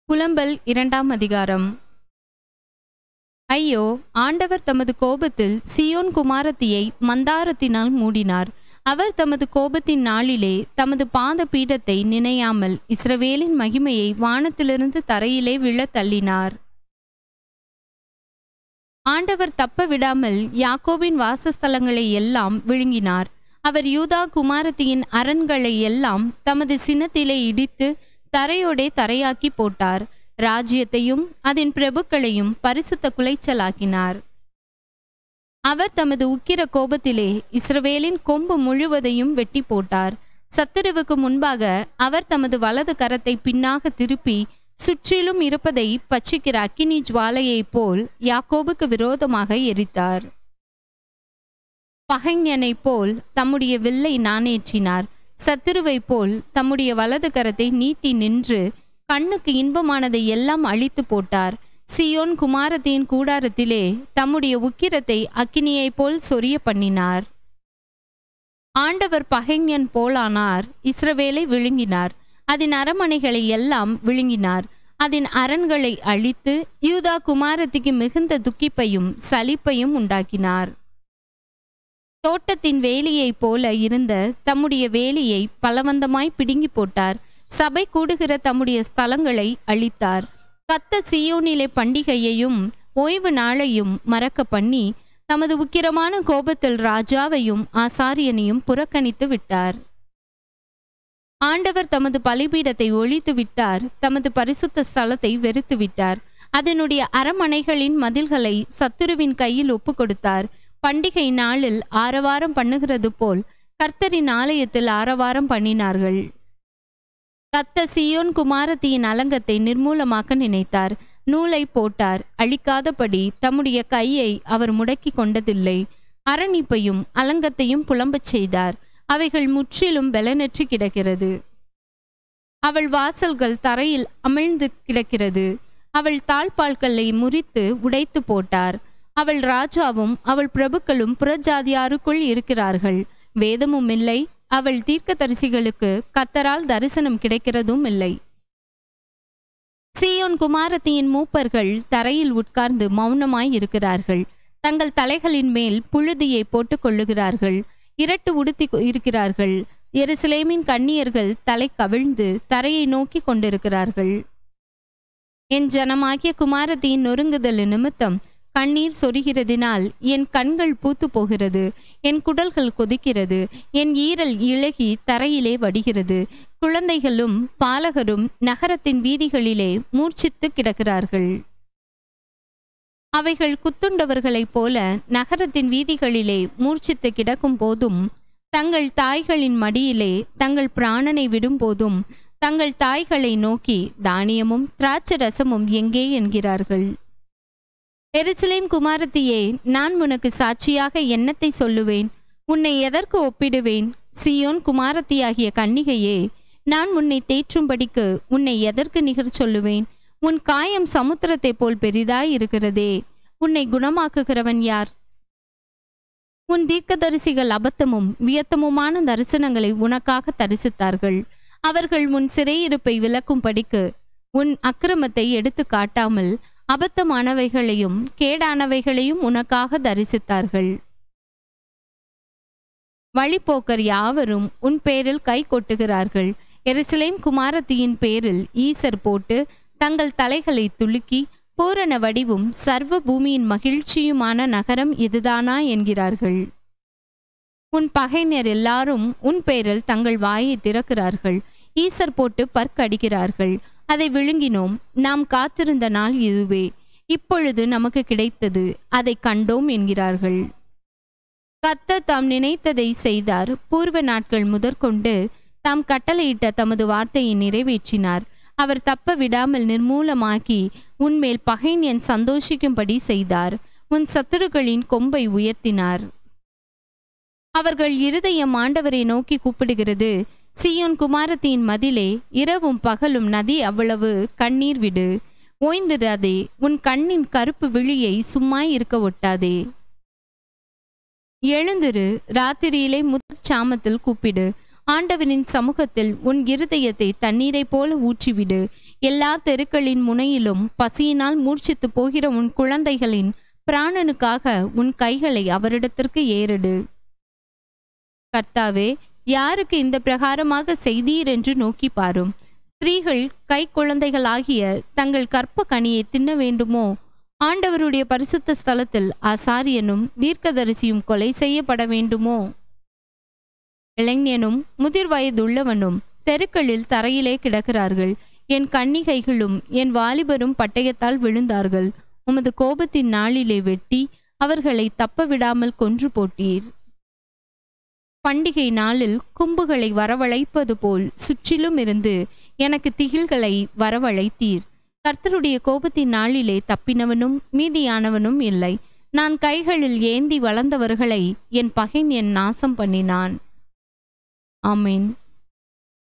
புலம்பல் 2ஆம் அதிகாரம். ஐயோ, ஆண்டவர் தமது கோபத்தில் சீயோன் குமாரத்தியை மந்தாரத்தினால் மூடினார். அவர் தமது கோபத்தின் நாளிலே தமது பாத பீடத்தை நினையாமல் இஸ்ரவேலின் மகிமையை வானத்திலிருந்து தரையிலே விழத் தள்ளினார். ஆண்டவர் தப்ப விடாமல் யாக்கோபின் வாசஸ்தலங்களை எல்லாம் விழுங்கினார். அவர் யூதா குமாரத்தியின் அரண்களை எல்லாம் தமது சினத்திலே இடித்து தரையோடே தரையாக்கி போட்டார். ராஜ்யத்தையும் அதன் பிரபுக்களையும் பரிசுத்த குலைச்சலாக்கினார். அவர் தமது உக்கிர கோபத்திலே இஸ்ரவேலின் கொம்பு முழுவதையும் வெட்டி போட்டார். சத்துருவுக்கு முன்பாக அவர் தமது வலது கரத்தை பின்னாக திருப்பி சுற்றிலும் இருப்பதை பட்சிக்கிற அக்கினி ஜுவாலையைப் போல் யாக்கோபுக்கு விரோதமாக எரித்தார். பகைஞனைப் போல் தம்முடைய வில்லை நாணேற்றினார். சத்துருவைப் போல் தம்முடைய வலது கரத்தை நீட்டி நின்று கண்ணுக்கு இன்பமானதை எல்லாம் அழித்து போட்டார். சீயோன் குமாரத்தின் கூடாரத்திலே தம்முடைய உக்கிரத்தை அக்கினியைப் போல் சொரிய பண்ணினார். ஆண்டவர் பகைஞன் போலானார். இஸ்ரவேலை விழுங்கினார். அதன் அரண்மனைகளை எல்லாம் விழுங்கினார். அதன் அரண்களை அழித்து யூதா குமாரத்திக்கு மிகுந்த துக்கிப்பையும் சலிப்பையும் உண்டாக்கினார். தோட்டத்தின் வேலியைப் போல இருந்த தம்முடைய வேலியை பலவந்தமாய் பிடுங்கி போட்டார். சபை கூடுகிற தம்முடைய ஸ்தலங்களை அழித்தார். கர்த்தர் சீயோனிலே பண்டிகையையும் ஓய்வு நாளையும் மறக்க பண்ணி தமது உக்கிரமான கோபத்தில் ராஜாவையும் ஆசாரியனையும் புறக்கணித்து விட்டார். ஆண்டவர் தமது பலிபீடத்தை ஒழித்து விட்டார். தமது பரிசுத்த ஸ்தலத்தை வெறுத்து விட்டார். அதனுடைய அரண்மனைகளின் மதில்களை சத்துருவின் கையில் ஒப்பு கொடுத்தார். பண்டிகை நாளில் ஆரவாரம் பண்ணுகிறது போல் கர்த்தரின் ஆலயத்தில் ஆரவாரம் பண்ணினார்கள். கர்த்தர் சீயோன் குமாரத்தியின் அலங்கத்தை நிர்மூலமாக்க நினைத்தார். நூலை போட்டார். அழிக்காதபடி தம்முடைய கையை அவர் முடக்கி கொண்டதில்லை. அரணிப்பையும் அலங்கத்தையும் புலம்பச் செய்தார். அவைகள் முற்றிலும் பலனற்று கிடக்கிறது. அவள் வாசல்கள் தரையில் அமிழ்ந்து கிடக்கிறது. அவள் தாழ்பால்களை முறித்து உடைத்து போட்டார். அவள் ராஜாவும் அவள் பிரபுக்களும் புறஜாதியாருக்குள் இருக்கிறார்கள். வேதமும் இல்லை. அவள் தீர்க்கதரிசிகளுக்கு கர்த்தரால் தரிசனம் கிடைக்கிறதும் இல்லை. சீயோன் குமாரத்தியின் மூப்பர்கள் தரையில் உட்கார்ந்து மௌனமாய் இருக்கிறார்கள். தங்கள் தலைகளின் மேல் புழுதியை போட்டுக் கொள்ளுகிறார்கள். இரட்டு உடுத்தி இருக்கிறார்கள். எருசலேமின் கன்னியர்கள் தலை கவிழ்ந்து தரையை நோக்கி கொண்டிருக்கிறார்கள். என் ஜனமாகிய குமாரத்தியின் நொறுங்குதல் நிமித்தம் கண்ணீர் சொரிகிறதினால் என் கண்கள் பூத்து போகிறது. என் குடல்கள் கொதிக்கிறது. என் ஈரல் இழகி தரையிலே வடிகிறது. குழந்தைகளும் பாலகரும் நகரத்தின் வீதிகளிலே மூர்ச்சித்து கிடக்கிறார்கள். அவைகள் குத்துண்டவர்களைப் போல நகரத்தின் வீதிகளிலே மூர்ச்சித்து கிடக்கும் போதும், தங்கள் தாய்களின் மடியிலே தங்கள் பிராணனை விடும் போதும் தங்கள் தாய்களை நோக்கி தானியமும் திராட்சரசமும் எங்கே என்கிறார்கள். எருசலேம் குமாரத்தியே, நான் உனக்கு சாட்சியாக என்னத்தை சொல்லுவேன்? உன்னை எதற்கு ஒப்பிடுவேன்? சீயோன் குமாரத்தியாகிய கன்னிகையே, நான் உன்னை தேற்றும்படிக்கு உன்னை எதற்கு நிகர் சொல்லுவேன்? உன் காயம் சமுத்திரத்தை போல் பெரிதாய் இருக்கிறதே. உன்னை குணமாக்குகிறவன் யார்? உன் தீர்க்கதரிசிகள் அபத்தமும் வியத்தமுமான தரிசனங்களை உனக்காக தரிசித்தார்கள். அவர்கள் உன் சிறையிருப்பை விலக்கும்படிக்கு உன் அக்கிரமத்தை எடுத்து காட்டாமல் அபத்தமானவைகளையும் கேடானவைகளையும் உனக்காக தரிசித்தார்கள். வழிபோக்கர் யாவரும் உன் பேரில் கை கொட்டுகிறார்கள். எருசலேம் குமாரத்தியின் பேரில் ஈசர் போட்டு தங்கள் தலைகளை துலுக்கி பூரண வடிவும் சர்வ பூமியின் மகிழ்ச்சியுமான நகரம் இதுதானா என்கிறார்கள். உன் பகைஞர் எல்லாரும் உன் பேரில் தங்கள் வாயை திறக்கிறார்கள். ஈசர் போட்டு பற்கடிக்கிறார்கள். அதை விழுங்கினோம். நாம் காத்திருந்த நாள் இதுவே. இப்பொழுது நமக்கு கிடைத்தது. அதை கண்டோம் என்கிறார்கள். கர்த்தர் தாம் நினைத்ததை செய்தார். பூர்வ நாட்கள் முதற்கொண்டு தாம் கட்டளையிட்ட தமது வார்த்தையை நிறைவேற்றினார். அவர் தப்ப விடாமல் நிர்மூலமாக்கி உன்மேல் பகைஞன் சந்தோஷிக்கும்படி செய்தார். உன் சத்துருக்களின் கொம்பை உயர்த்தினார். அவர்கள் இருதயம் ஆண்டவரை நோக்கி கூப்பிடுகிறது. சீயோன் குமாரத்தின் மதிலே, இரவும் பகலும் நதி அவ்வளவு கண்ணீர் விடு. ஓய்ந்திராதே. உன் கண்ணின் கருப்பு விழியை சும்மா இருக்க ஒட்டாதே. எழுந்திரு. ராத்திரியிலே முதற் சாமத்தில் கூப்பிடு. ஆண்டவரின் சமூகத்தில் உன் இருதயத்தை தண்ணீரை போல ஊற்றிவிடு. எல்லா தெருக்களின் முனையிலும் பசியினால் மூர்ச்சித்து போகிற உன் குழந்தைகளின் பிராணனுக்காக உன் கைகளை அவரிடத்திற்கு ஏறெடு. கர்த்தாவே, யாருக்கு இந்த பிரகாரமாக செய்தீர் என்று நோக்கி பாரும். ஸ்திரீகள் கை குழந்தைகளாகிய தங்கள் கற்ப கனியை தின்ன வேண்டுமோ? ஆண்டவருடைய பரிசுத்த ஸ்தலத்தில் ஆசாரியனும் தீர்க்கதரிசியும் கொலை செய்யப்பட வேண்டுமோ? இளைஞனும் முதிர் வயதுள்ளவனும் தெருக்களில் தரையிலே கிடக்கிறார்கள். என் கன்னிகைகளும் என் வாலிபரும் பட்டயத்தால் விழுந்தார்கள். உமது கோபத்தின் நாளிலே வெட்டி அவர்களை தப்ப விடாமல் கொன்று போட்டீர். பண்டிகை நாளில் கும்புகளை வரவழைப்பது போல் சுற்றிலும் இருந்து எனக்கு திகில்களை வரவழைத்தீர். கர்த்தருடைய கோபத்தின் நாளிலே தப்பினவனும் மீதியானவனும் இல்லை. நான் கைகளில் ஏந்தி வளர்ந்தவர்களை என் பகைஞன் நாசம் பண்ணினான். ஆமேன்.